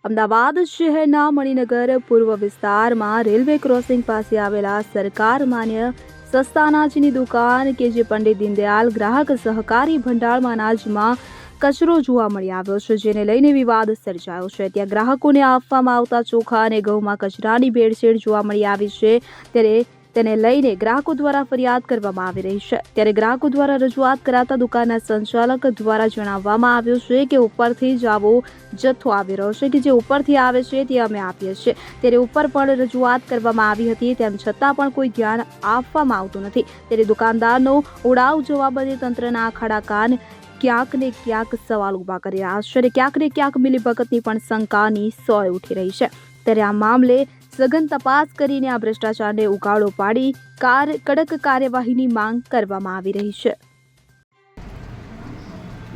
અમદાવાદ શહેરના મણિનગર પૂર્વ વિસ્તારમાં રેલવે ક્રોસિંગ પાસે આવેલા સરકાર માન્ય સસ્તા અનાજની દુકાન કે જે પંડિત દીનદયાલ ગ્રાહક સહકારી ભંડારમાં અનાજમાં કચરો જોવા મળી આવ્યો છે, જેને લઈને વિવાદ સર્જાયો છે। ત્યાં ગ્રાહકોને આપવામાં આવતા ચોખા અને ઘઉંમાં કચરાની ભેળસેળ જોવા મળી આવી છે, ત્યારે તેને લઈને ગ્રાહકો દ્વારા ફરિયાદ કરવામાં આવી રહી છે। ત્યારે ગ્રાહકો દ્વારા રજૂઆત કરાતા દુકાનના સંચાલક દ્વારા જણાવવામાં આવ્યું છે કે ઉપરથી જ આવો જથ્થો આવી રહ્યો છે કે જે ઉપરથી આવે છે તે અમે આપીએ છીએ। ત્યારે ઉપર પણ રજૂઆત કરવામાં આવી હતી, તેમ છતાં પણ કોઈ ધ્યાન આપવામાં આવતું નથી। ત્યારે દુકાનદારનો ઉડાવ જવાબ અંગે તંત્રના આખાડા કાન ક્યાંક ને ક્યાંક સવાલ ઉભા કરી રહ્યા છે અને ક્યાંક ને ક્યાંક મિલીભગતની પણ શંકાની સોય ઉઠી રહી છે। ત્યારે આ મામલે સઘન તપાસ કરીને આ ભ્રષ્ટાચારને ઉગાડો પાડી કડક કાર્યવાહીની માંગ કરવામાં આવી રહી છે।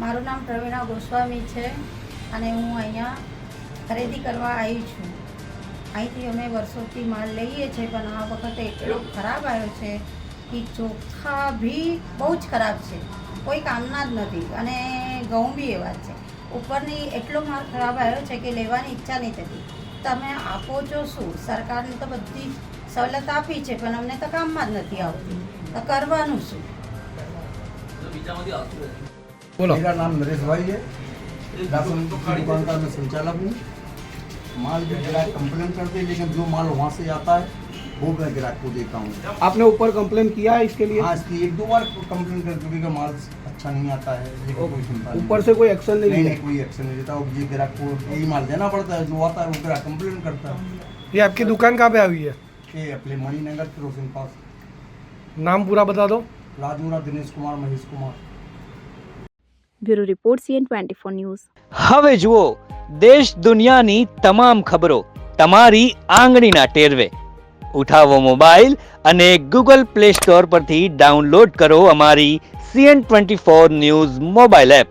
મારું નામ પ્રવીણા ગોસ્વામી છે અને હું અહીંયા ખરીદી કરવા આવી છું। અહીંથી અમે વર્ષોથી માલ લઈએ છીએ, પણ આ વખતે એટલો ખરાબ આવ્યો છે કે ચોખા બી બહુ જ ખરાબ છે, કોઈ કામના જ નથી અને ઘઉં બી એવા જ છે। ઉપરની એટલો માલ ખરાબ આવ્યો છે કે લેવાની ઈચ્છા નહીં થતી। તમે આપો છો શું? સરકારને તો બધી સવલત આપી છે, પણ અમને તો કામમાં જ નથી આવતી, તો કરવાનું શું? बोलो। मेरा नाम नरेश भाई है, राशन की दुकान का मैं संचालक हूँ। माल भी ग्राहक कंप्लेन करते हैं, लेकिन जो माल वहाँ से आता है वो मैं ग्राहक को देता हूँ। आपने ऊपर कंप्लेन किया है इसके लिए? हाँ, इसकी 1-2 बार कंप्लेन कर चुकी कि माल अच्छा नहीं आता है, लेकिन कोई सुनता नहीं। ऊपर से कोई एक्शन नहीं नहीं, लिया? कोई एक्शन नहीं लेता। ये ग्राहक को यही माल देना पड़ता है, जो आता है वो ग्राहक कंप्लेन करता है। ये आपकी दुकान कहाँ पे आई है? ये अपने मणिनगर क्रोसिंग पास। नाम पूरा बता दो। Rajura Dinesh Kumar, Mahesh Kumar. Bureau report CN24 news. હવે જુઓ દેશ દુનિયાની તમામ ખબરો તમારી આંગળીના ટેરવે। ઉઠાવો મોબાઈલ અને ગૂગલ પ્લે સ્ટોર પરથી ડાઉનલોડ કરો અમારી CN24 ન્યૂઝ મોબાઈલ એપ।